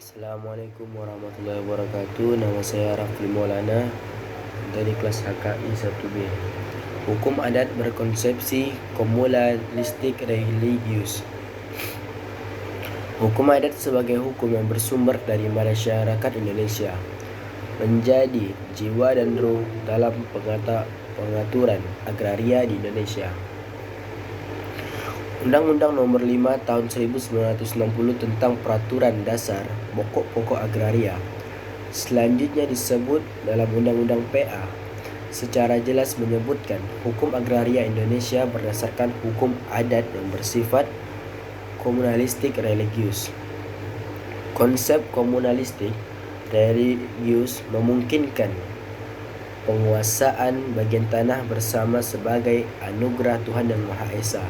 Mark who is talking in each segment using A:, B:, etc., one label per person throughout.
A: Assalamualaikum warahmatullahi wabarakatuh. Nama saya Rafli Maulana dari kelas HKI 1B. Hukum adat berkonsepsi komunalistik religius. Hukum adat sebagai hukum yang bersumber dari masyarakat Indonesia menjadi jiwa dan ruh dalam pengaturan agraria di Indonesia. Undang-Undang Nomor 5 Tahun 1960 tentang Peraturan Dasar Pokok-Pokok Agraria, selanjutnya disebut dalam Undang-Undang PA, secara jelas menyebutkan hukum agraria Indonesia berdasarkan hukum adat yang bersifat komunalistik religius. Konsep komunalistik religius memungkinkan penguasaan bagian tanah bersama sebagai anugerah Tuhan Yang Maha Esa,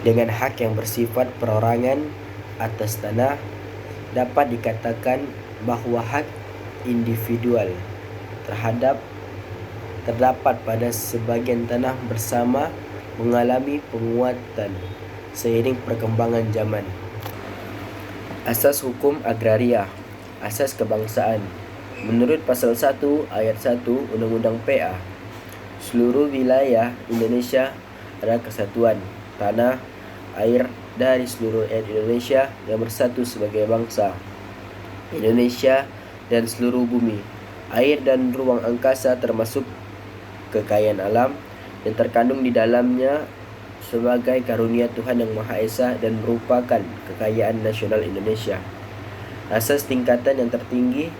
A: dengan hak yang bersifat perorangan atas tanah. Dapat dikatakan bahwa hak individual terdapat pada sebagian tanah bersama mengalami penguatan seiring perkembangan zaman. Asas hukum agraria, asas kebangsaan. Menurut pasal 1 ayat 1 Undang-Undang PA, seluruh wilayah Indonesia adalah kesatuan tanah, air dari seluruh rakyat Indonesia yang bersatu sebagai bangsa Indonesia, dan seluruh bumi, air dan ruang angkasa termasuk kekayaan alam yang terkandung di dalamnya sebagai karunia Tuhan Yang Maha Esa dan merupakan kekayaan nasional Indonesia. Asas tingkatan yang tertinggi,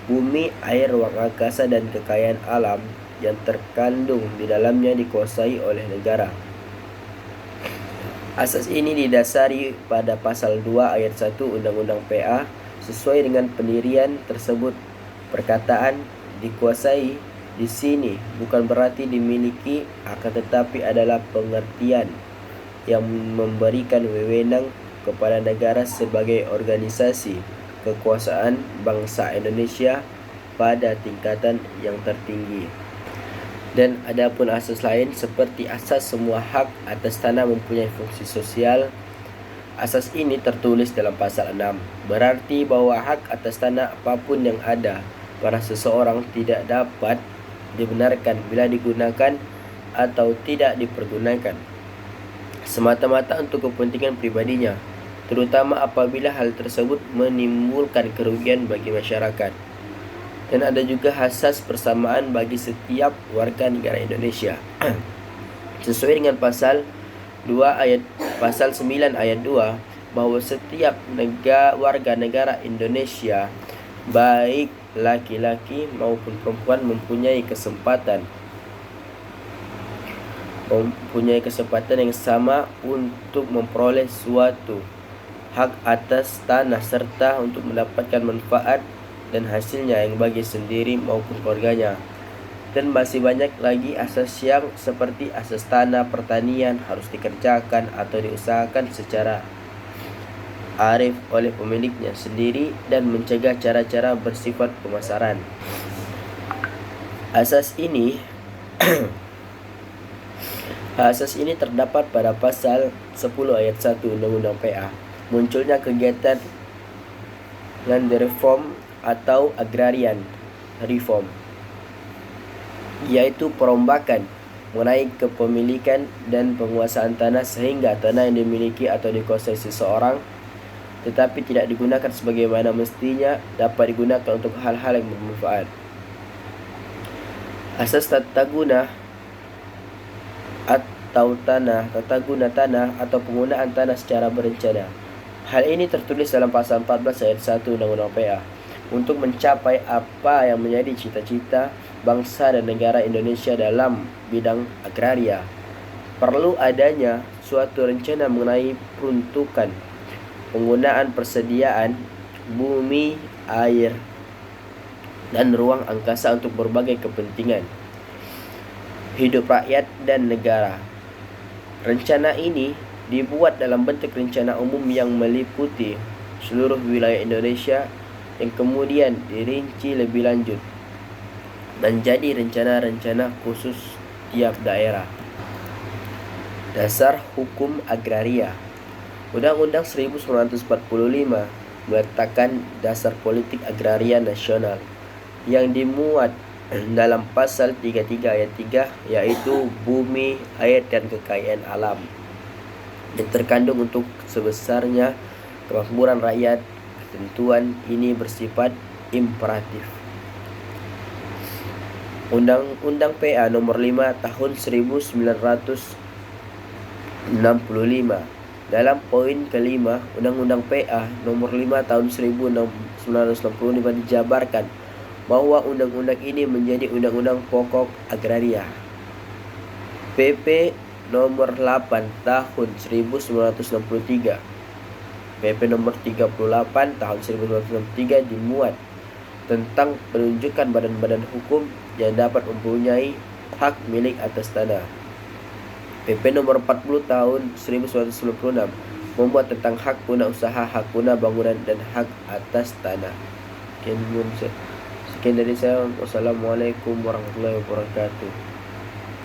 A: bumi, air, ruang angkasa, dan kekayaan alam yang terkandung di dalamnya dikuasai oleh negara. Asas ini didasari pada pasal 2 ayat 1 Undang-Undang PA. Sesuai dengan pendirian tersebut, perkataan dikuasai di sini bukan berarti dimiliki, akan tetapi adalah pengertian yang memberikan wewenang kepada negara sebagai organisasi kekuasaan bangsa Indonesia pada tingkatan yang tertinggi. Dan adapun asas lain seperti asas semua hak atas tanah mempunyai fungsi sosial. Asas ini tertulis dalam pasal 6, berarti bahwa hak atas tanah apapun yang ada pada seseorang tidak dapat dibenarkan bila digunakan atau tidak dipergunakan semata-mata untuk kepentingan pribadinya, terutama apabila hal tersebut menimbulkan kerugian bagi masyarakat. Dan ada juga asas persamaan bagi setiap warga negara Indonesia. Sesuai dengan pasal 9 ayat 2, bahwa setiap warga negara Indonesia, baik laki-laki maupun perempuan, mempunyai kesempatan yang sama untuk memperoleh suatu hak atas tanah serta untuk mendapatkan manfaat dan hasilnya yang bagi sendiri maupun keluarganya. Dan masih banyak lagi asas yang seperti asas tanah pertanian harus dikerjakan atau diusahakan secara arif oleh pemiliknya sendiri dan mencegah cara-cara bersifat pemasaran. Asas ini terdapat pada pasal 10 ayat 1 Undang-Undang PA. Munculnya kegiatan land reform atau agrarian reform, yaitu perombakan mengenai kepemilikan dan penguasaan tanah sehingga tanah yang dimiliki atau dikuasai seseorang tetapi tidak digunakan sebagaimana mestinya dapat digunakan untuk hal-hal yang bermanfaat. Asas tata guna tanah atau penggunaan tanah secara berencana. Hal ini tertulis dalam pasal 14 ayat 1 Undang-Undang PA. Untuk mencapai apa yang menjadi cita-cita bangsa dan negara Indonesia dalam bidang agraria, perlu adanya suatu rencana mengenai peruntukan, penggunaan persediaan bumi, air, dan ruang angkasa untuk berbagai kepentingan hidup rakyat dan negara. Rencana ini dibuat dalam bentuk rencana umum yang meliputi seluruh wilayah Indonesia yang kemudian dirinci lebih lanjut menjadi rencana-rencana khusus tiap daerah. Dasar hukum agraria. Undang-Undang 1945 meletakkan dasar politik agraria nasional yang dimuat dalam pasal 33 ayat 3, yaitu bumi, air, dan kekayaan alam, dan terkandung untuk sebesarnya kemakmuran rakyat. Ketentuan ini bersifat imperatif. Undang-Undang PA Nomor 5 Tahun 1965. Dalam poin kelima, Undang-Undang PA Nomor 5 Tahun 1965 dijabarkan bahwa undang-undang ini menjadi undang-undang pokok agraria. PP Nomor 8 Tahun 1963. PP Nomor 38 Tahun 1963 dimuat tentang penunjukan badan-badan hukum yang dapat mempunyai hak milik atas tanah. PP Nomor 40 Tahun 1996 membuat tentang hak guna usaha, hak guna bangunan, dan hak atas tanah. Sekian dari saya. Wassalamualaikum warahmatullahi wabarakatuh.